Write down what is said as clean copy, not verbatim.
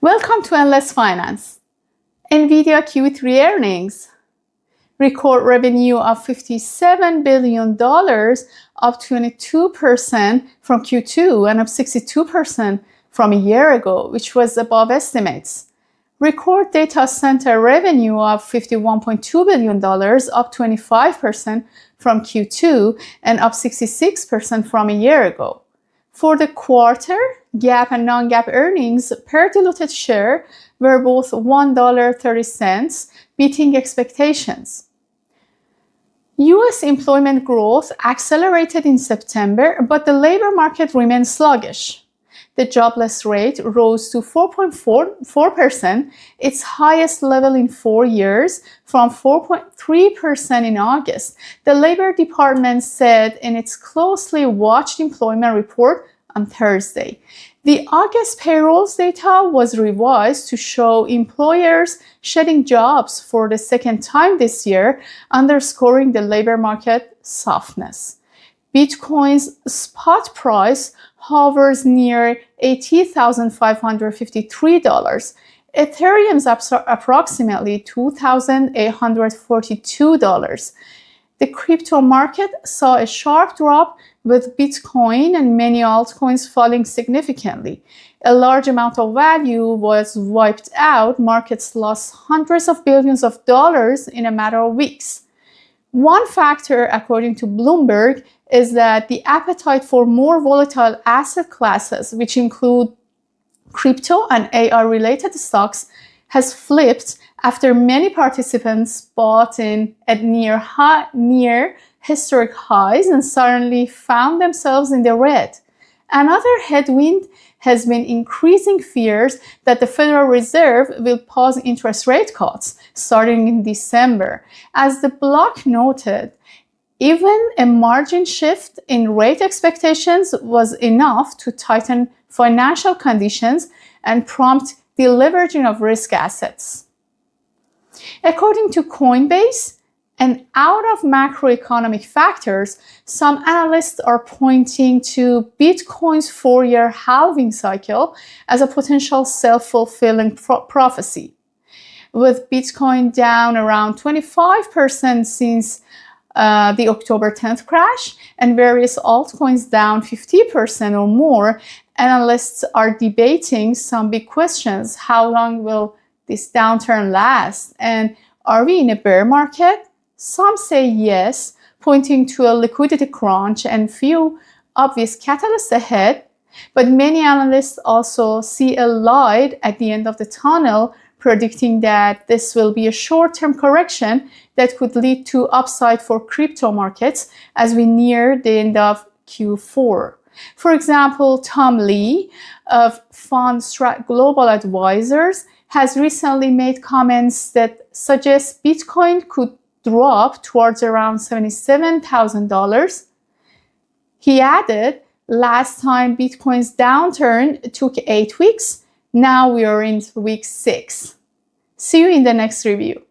Welcome to Endless Finance. NVIDIA Q3 earnings. Record revenue of $57 billion, up 22% from Q2 and up 62% from a year ago, which was above estimates. Record data center revenue of $51.2 billion, up 25% from Q2 and up 66% from a year ago. For the quarter, GAAP and non-GAAP earnings per diluted share were both $1.30, beating expectations. U.S. employment growth accelerated in September, but the labor market remained sluggish. The jobless rate rose to 4.4%, its highest level in 4 years, from 4.3% in August, the Labor Department said in its closely watched employment report on Thursday. The August payrolls data was revised to show employers shedding jobs for the second time this year, underscoring the labor market softness. Bitcoin's spot price hovers near $80,553. Ethereum's approximately $2,842. The crypto market saw a sharp drop, with Bitcoin and many altcoins falling significantly. A large amount of value was wiped out. Markets lost hundreds of billions of dollars in a matter of weeks. One factor, according to Bloomberg, is that the appetite for more volatile asset classes, which include crypto and AI-related stocks, has flipped after many participants bought in at near historic highs and suddenly found themselves in the red. Another headwind has been increasing fears that the Federal Reserve will pause interest rate cuts starting in December. As the block noted, even a margin shift in rate expectations was enough to tighten financial conditions and prompt deleveraging of risk assets. According to Coinbase, and out of macroeconomic factors, some analysts are pointing to Bitcoin's 4-year halving cycle as a potential self-fulfilling prophecy. With Bitcoin down around 25% since the October 10th crash and various altcoins down 50% or more, analysts are debating some big questions. How long will this downturn last? And are we in a bear market? Some say yes, pointing to a liquidity crunch and few obvious catalysts ahead. But many analysts also see a light at the end of the tunnel, predicting that this will be a short-term correction that could lead to upside for crypto markets as we near the end of Q4. For example, Tom Lee of Fundstrat Global Advisors has recently made comments that suggest Bitcoin could drop towards around $77,000. He added, last time Bitcoin's downturn took 8 weeks, now we are in week 6. See you in the next review.